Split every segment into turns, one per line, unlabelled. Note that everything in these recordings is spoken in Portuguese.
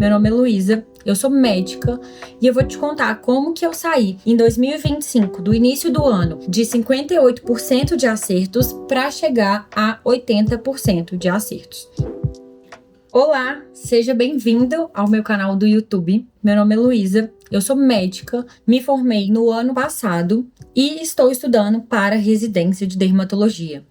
Meu nome é Luísa, eu sou médica e eu vou te contar como que eu saí em 2025, do início do ano, de 58% de acertos para chegar a 80% de acertos. Olá, seja bem-vindo ao meu canal do YouTube. Meu nome é Luísa, eu sou médica, me formei no ano passado e estou estudando para residência de dermatologia.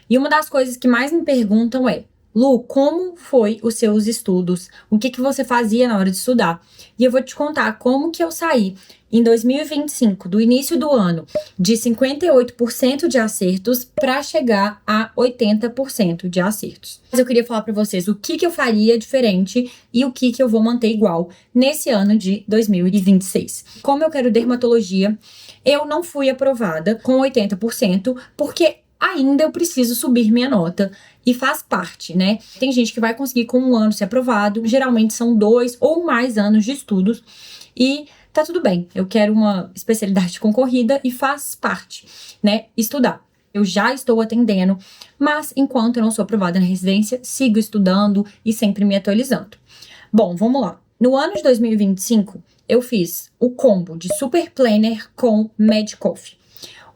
E uma das coisas que mais me perguntam é: Lu, como foi os seus estudos? O que você fazia na hora de estudar? E eu vou te contar como que eu saí em 2025, do início do ano, de 58% de acertos para chegar a 80% de acertos. Mas eu queria falar para vocês o que eu faria diferente e o que eu vou manter igual nesse ano de 2026. Como eu quero dermatologia, eu não fui aprovada com 80%, porque ainda eu preciso subir minha nota e faz parte, né? Tem gente que vai conseguir com um ano ser aprovado, geralmente são 2 ou mais anos de estudos e tá tudo bem. Eu quero uma especialidade concorrida e faz parte, né? Estudar. Eu já estou atendendo, mas enquanto eu não sou aprovada na residência, sigo estudando e sempre me atualizando. Bom, vamos lá. No ano de 2025, eu fiz o combo de Super Planner com Medcoff.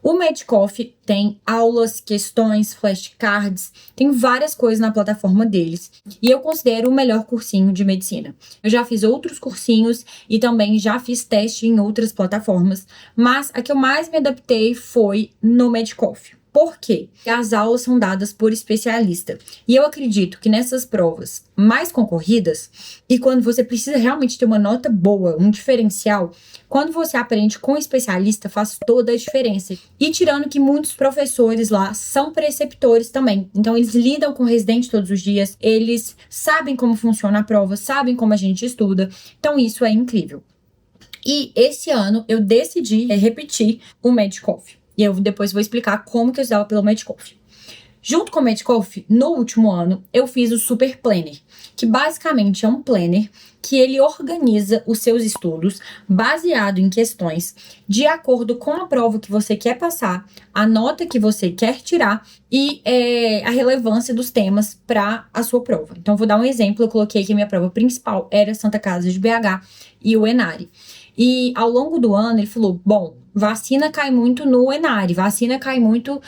O Medcoff tem aulas, questões, flashcards, tem várias coisas na plataforma deles. E eu considero o melhor cursinho de medicina. Eu já fiz outros cursinhos e também já fiz teste em outras plataformas, mas a que eu mais me adaptei foi no Medcoff. Por quê? As aulas são dadas por especialista. E eu acredito que nessas provas mais concorridas, e quando você precisa realmente ter uma nota boa, um diferencial, quando você aprende com especialista, faz toda a diferença. E tirando que muitos professores lá são preceptores também. Então, eles lidam com o residente todos os dias, eles sabem como funciona a prova, sabem como a gente estuda. Então, isso é incrível. E esse ano, eu decidi repetir o Medcoff. E eu depois vou explicar como que eu estudava pelo Medcoff. Junto com o Medcoff, no último ano, eu fiz o Super Planner, que basicamente é um planner que ele organiza os seus estudos baseado em questões de acordo com a prova que você quer passar, a nota que você quer tirar e a relevância dos temas para a sua prova. Então, vou dar um exemplo. Eu coloquei que a minha prova principal era Santa Casa de BH e o Enare. E ao longo do ano, ele falou, bom, vacina cai muito no Enare, vacina cai muito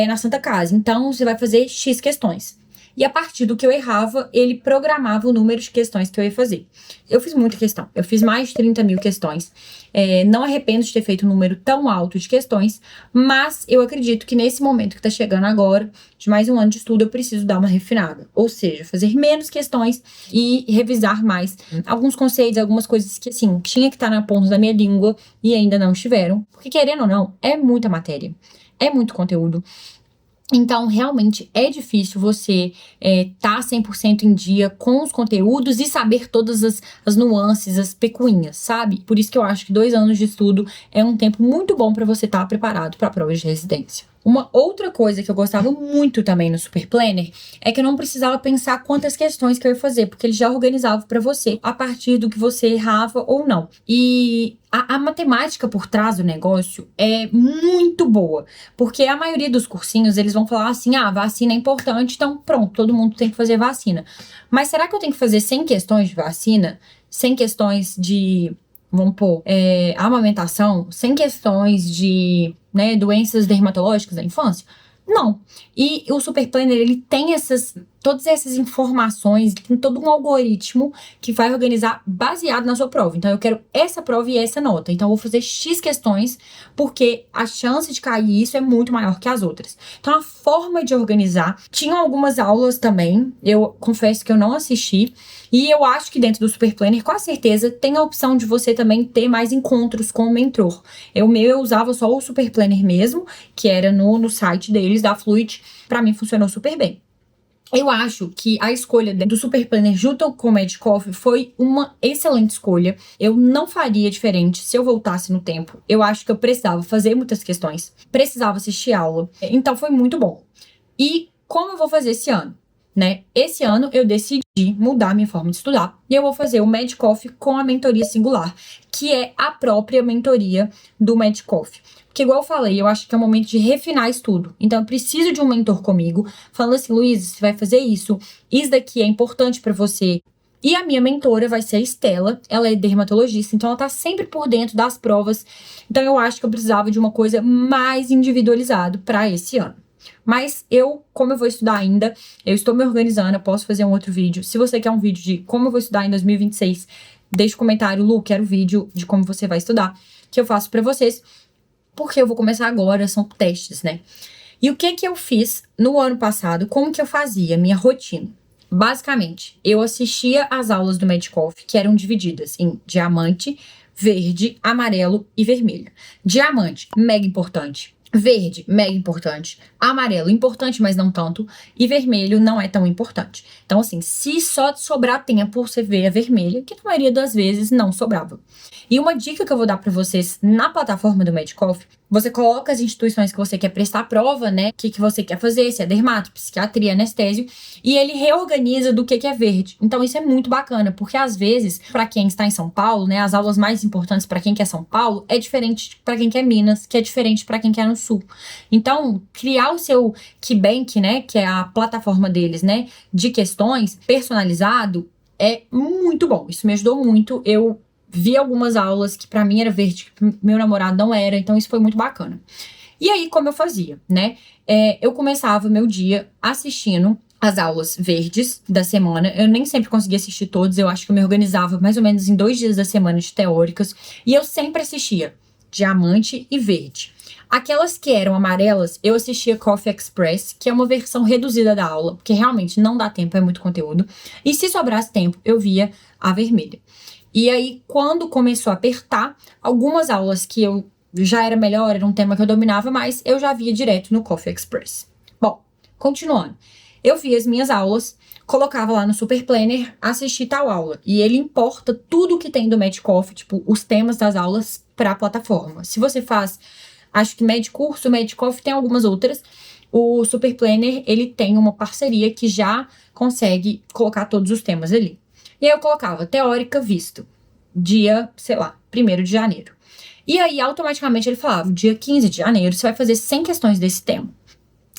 na Santa Casa. Então, você vai fazer X questões. E a partir do que eu errava, ele programava o número de questões que eu ia fazer. Eu fiz muita questão. Eu fiz mais de 30 mil questões. Não arrependo de ter feito um número tão alto de questões, mas eu acredito que nesse momento que tá chegando agora, de mais um ano de estudo, eu preciso dar uma refinada. Ou seja, fazer menos questões e revisar mais alguns conceitos, algumas coisas que, assim, tinha que estar na ponta da minha língua e ainda não estiveram. Porque, querendo ou não, é muita matéria. É muito conteúdo. Então, realmente é difícil você tá 100% em dia com os conteúdos e saber todas as nuances, as pecuinhas, sabe? Por isso que eu acho que 2 anos de estudo é um tempo muito bom para você estar preparado para a prova de residência. Uma outra coisa que eu gostava muito também no Super Planner é que eu não precisava pensar quantas questões que eu ia fazer, porque ele já organizava para você a partir do que você errava ou não. E a matemática por trás do negócio é muito boa, porque a maioria dos cursinhos, eles vão falar assim, vacina é importante, então pronto, todo mundo tem que fazer vacina. Mas será que eu tenho que fazer 100 questões de vacina? 100 questões de, vamos pôr, amamentação? 100 questões de doenças dermatológicas da infância? Não. E o Super Planner, ele tem todas essas informações, tem todo um algoritmo que vai organizar baseado na sua prova. Então, eu quero essa prova e essa nota. Então, eu vou fazer X questões, porque a chance de cair isso é muito maior que as outras. Então, a forma de organizar. Tinham algumas aulas também, eu confesso que eu não assisti. E eu acho que dentro do Super Planner, com certeza, tem a opção de você também ter mais encontros com o mentor. Eu usava só o Super Planner mesmo, que era no site deles, da Fluid. Pra mim, funcionou super bem. Eu acho que a escolha do Super Planner junto com o Medcoff foi uma excelente escolha. Eu não faria diferente se eu voltasse no tempo. Eu acho que eu precisava fazer muitas questões, precisava assistir aula. Então, foi muito bom. E como eu vou fazer esse ano? Esse ano eu decidi mudar minha forma de estudar e eu vou fazer o Medcoff com a mentoria singular, que é a própria mentoria do Medcoff. Porque, igual eu falei, eu acho que é o momento de refinar estudo. Então, eu preciso de um mentor comigo, falando assim, Luísa, você vai fazer isso daqui é importante pra você. E a minha mentora vai ser a Estela, ela é dermatologista, então ela tá sempre por dentro das provas. Então eu acho que eu precisava de uma coisa mais individualizada para esse ano. Mas como eu vou estudar ainda, eu estou me organizando, eu posso fazer um outro vídeo. Se você quer um vídeo de como eu vou estudar em 2026, deixa um comentário, Lu, quero vídeo de como você vai estudar, que eu faço pra vocês, porque eu vou começar agora, são testes, né? E o que eu fiz no ano passado, como que eu fazia, minha rotina? Basicamente, eu assistia às aulas do Medcoff, que eram divididas em diamante, verde, amarelo e vermelho. Diamante, mega importante. Verde, mega importante. Amarelo, importante, mas não tanto. E vermelho não é tão importante. Então, assim, se só sobrar tempo, você vê a vermelha, que na maioria das vezes não sobrava. E uma dica que eu vou dar pra vocês na plataforma do Medcoff, você coloca as instituições que você quer prestar prova, né? O que você quer fazer, se é dermato, psiquiatria, anestésio, e ele reorganiza do que é verde. Então isso é muito bacana, porque às vezes, pra quem está em São Paulo, né, as aulas mais importantes pra quem quer São Paulo é diferente pra quem quer Minas, que é diferente pra quem quer no Sul. Então, criar o seu KeyBank, né, que é a plataforma deles, né, de questões personalizado, é muito bom. Isso me ajudou muito. Eu vi algumas aulas que pra mim era verde, que meu namorado não era, então isso foi muito bacana. E aí, como eu fazia, né? Eu começava meu dia assistindo as aulas verdes da semana. Eu nem sempre conseguia assistir todos, eu acho que eu me organizava mais ou menos em 2 dias da semana de teóricas, e eu sempre assistia diamante e verde. Aquelas que eram amarelas, eu assistia Coffee Express, que é uma versão reduzida da aula, porque realmente não dá tempo, é muito conteúdo. E se sobrasse tempo, eu via a vermelha. E aí, quando começou a apertar, algumas aulas que eu já era melhor, era um tema que eu dominava mais, eu já via direto no Coffee Express. Bom, continuando. Eu via as minhas aulas, colocava lá no Super Planner, assisti tal aula. E ele importa tudo que tem do Medcoff, tipo, os temas das aulas para a plataforma. Se você faz, acho que Medcurso, Medcoff, tem algumas outras. O Super Planner, ele tem uma parceria que já consegue colocar todos os temas ali. E aí eu colocava teórica visto, dia, sei lá, 1º de janeiro. E aí, automaticamente, ele falava, dia 15 de janeiro, você vai fazer 100 questões desse tema.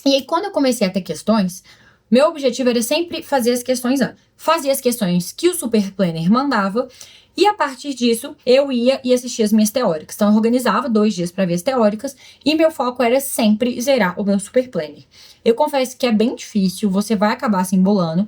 E aí, quando eu comecei a ter questões, meu objetivo era sempre fazer as questões antes. Fazia as questões que o Super Planner mandava, e a partir disso, eu ia e assistia as minhas teóricas. Então, eu organizava 2 dias para ver as teóricas, e meu foco era sempre zerar o meu Super Planner. Eu confesso que é bem difícil, você vai acabar se embolando,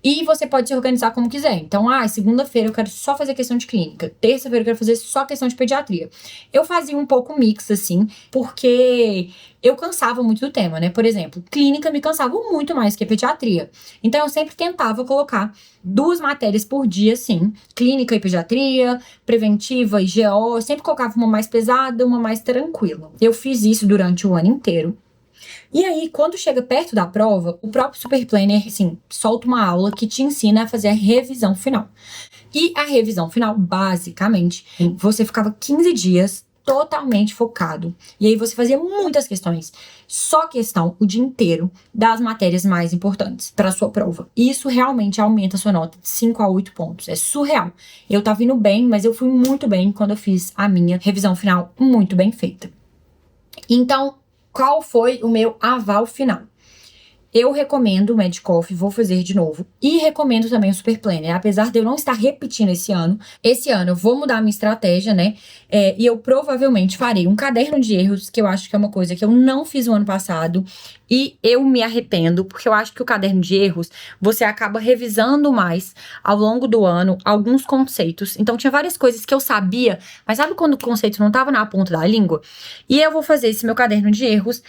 e você pode se organizar como quiser. Então, segunda-feira eu quero só fazer questão de clínica. Terça-feira eu quero fazer só questão de pediatria. Eu fazia um pouco mix, assim, porque eu cansava muito do tema, né? Por exemplo, clínica me cansava muito mais que pediatria. Então, eu sempre tentava colocar 2 matérias por dia, assim. Clínica e pediatria, preventiva e GO. Eu sempre colocava uma mais pesada, uma mais tranquila. Eu fiz isso durante o ano inteiro. E aí, quando chega perto da prova, o próprio Super Planner, assim, solta uma aula que te ensina a fazer a revisão final. E a revisão final, basicamente, você ficava 15 dias totalmente focado. E aí você fazia muitas questões. Só questão o dia inteiro das matérias mais importantes para a sua prova. Isso realmente aumenta a sua nota de 5 a 8 pontos. É surreal. Eu tava indo bem, mas eu fui muito bem quando eu fiz a minha revisão final muito bem feita. Então, qual foi o meu aval final? Eu recomendo o Medcoff, vou fazer de novo. E recomendo também o Super Planner. Apesar de eu não estar repetindo esse ano eu vou mudar a minha estratégia, né? E eu provavelmente farei um caderno de erros, que eu acho que é uma coisa que eu não fiz o ano passado. E eu me arrependo, porque eu acho que o caderno de erros, você acaba revisando mais ao longo do ano alguns conceitos. Então, tinha várias coisas que eu sabia, mas sabe quando o conceito não estava na ponta da língua? E eu vou fazer esse meu caderno de erros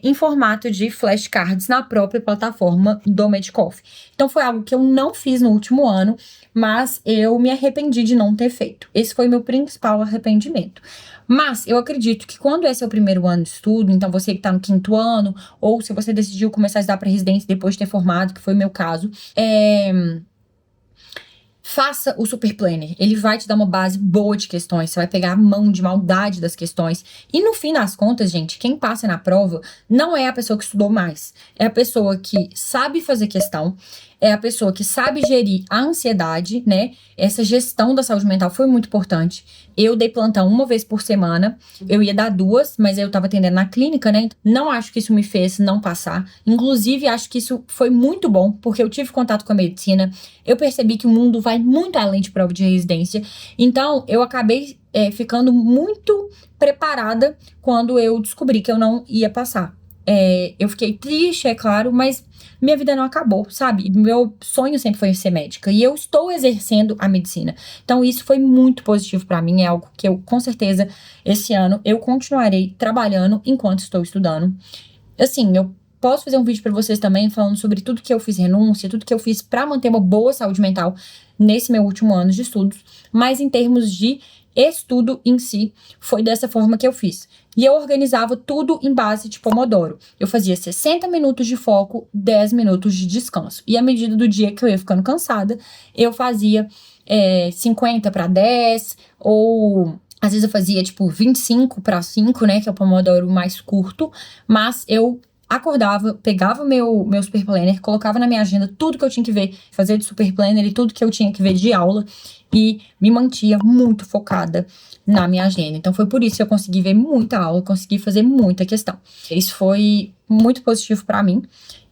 em formato de flashcards na própria plataforma do Medcoff. Então, foi algo que eu não fiz no último ano, mas eu me arrependi de não ter feito. Esse foi meu principal arrependimento. Mas eu acredito que quando esse é o primeiro ano de estudo, então você que tá no 5º ano, ou se você decidiu começar a estudar para residência depois de ter formado, que foi o meu caso, faça o Super Planner. Ele vai te dar uma base boa de questões. Você vai pegar a mão de maldade das questões. E no fim das contas, gente, quem passa na prova não é a pessoa que estudou mais. É a pessoa que sabe fazer questão, é a pessoa que sabe gerir a ansiedade, né? Essa gestão da saúde mental foi muito importante. Eu dei plantão uma vez por semana, eu ia dar 2, mas eu tava atendendo na clínica, né? Não acho que isso me fez não passar. Inclusive, acho que isso foi muito bom, porque eu tive contato com a medicina, eu percebi que o mundo vai muito além de prova de residência. Então, eu acabei ficando muito preparada quando eu descobri que eu não ia passar. Eu fiquei triste, é claro, mas minha vida não acabou, sabe? Meu sonho sempre foi ser médica e eu estou exercendo a medicina. Então isso foi muito positivo pra mim, é algo que eu, com certeza, esse ano eu continuarei trabalhando enquanto estou estudando. Assim, eu posso fazer um vídeo pra vocês também falando sobre tudo que eu fiz renúncia, tudo que eu fiz pra manter uma boa saúde mental nesse meu último ano de estudos, mas em termos de estudo em si, foi dessa forma que eu fiz. E eu organizava tudo em base de Pomodoro. Eu fazia 60 minutos de foco, 10 minutos de descanso. E à medida do dia que eu ia ficando cansada, eu fazia 50 para 10, ou às vezes eu fazia tipo 25 para 5, né, que é o Pomodoro mais curto, mas eu acordava, pegava meu Super Planner, colocava na minha agenda tudo que eu tinha que ver, fazer de Super Planner e tudo que eu tinha que ver de aula, e me mantia muito focada na minha agenda. Então foi por isso que eu consegui ver muita aula, consegui fazer muita questão. Isso foi muito positivo para mim.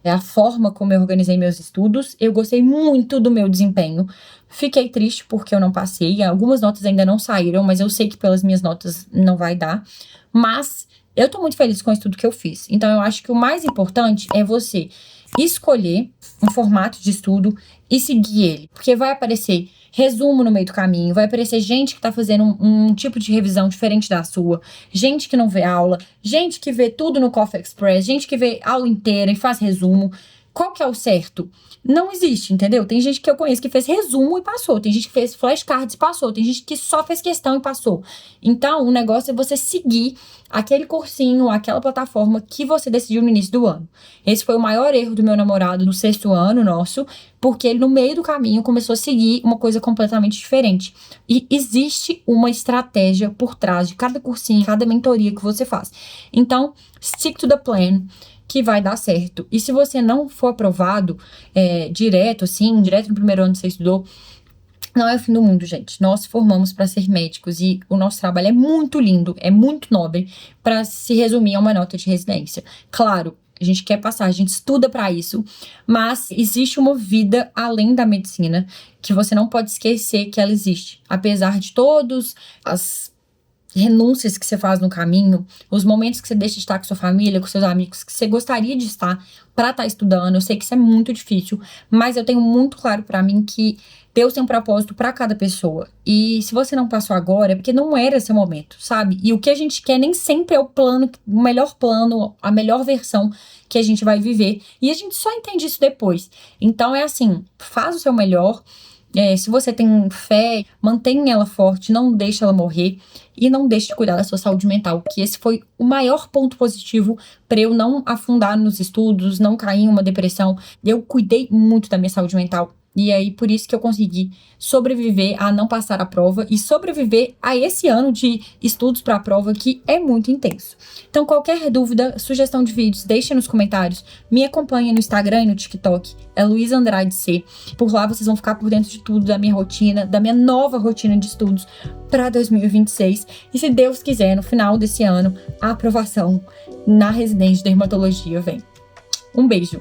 É a forma como eu organizei meus estudos. Eu gostei muito do meu desempenho. Fiquei triste porque eu não passei. Algumas notas ainda não saíram, mas eu sei que pelas minhas notas não vai dar. Mas eu tô muito feliz com o estudo que eu fiz. Então eu acho que o mais importante é você escolher um formato de estudo e seguir ele. Porque vai aparecer resumo no meio do caminho, vai aparecer gente que tá fazendo um tipo de revisão diferente da sua, gente que não vê aula, gente que vê tudo no Coffee Express, gente que vê aula inteira e faz resumo. Qual que é o certo? Não existe, entendeu? Tem gente que eu conheço que fez resumo e passou, tem gente que fez flashcards e passou, tem gente que só fez questão e passou. Então, o negócio é você seguir aquele cursinho, aquela plataforma que você decidiu no início do ano. Esse foi o maior erro do meu namorado no 6º ano nosso, porque ele no meio do caminho começou a seguir uma coisa completamente diferente. E existe uma estratégia por trás de cada cursinho, cada mentoria que você faz. Então, stick to the plan, que vai dar certo. E se você não for aprovado direto no primeiro ano que você estudou, não é o fim do mundo, gente. Nós formamos para ser médicos e o nosso trabalho é muito lindo, é muito nobre para se resumir a uma nota de residência. Claro, a gente quer passar, a gente estuda para isso, mas existe uma vida além da medicina que você não pode esquecer que ela existe. Apesar de todas as renúncias que você faz no caminho, os momentos que você deixa de estar com sua família, com seus amigos, que você gostaria de estar para estar estudando. Eu sei que isso é muito difícil, mas eu tenho muito claro para mim que Deus tem um propósito para cada pessoa. E se você não passou agora, é porque não era seu momento, sabe? E o que a gente quer nem sempre é o melhor plano, a melhor versão que a gente vai viver. E a gente só entende isso depois. Então é assim, faz o seu melhor. Se você tem fé, mantenha ela forte, não deixe ela morrer e não deixe de cuidar da sua saúde mental, que esse foi o maior ponto positivo para eu não afundar nos estudos, não cair em uma depressão. Eu cuidei muito da minha saúde mental. E aí, por isso que eu consegui sobreviver a não passar a prova e sobreviver a esse ano de estudos para a prova, que é muito intenso. Então, qualquer dúvida, sugestão de vídeos, deixe nos comentários. Me acompanhe no Instagram e no TikTok, é Luísa Andrade C. Por lá vocês vão ficar por dentro de tudo, da minha rotina, da minha nova rotina de estudos para 2026. E se Deus quiser, no final desse ano, a aprovação na residência de dermatologia vem. Um beijo!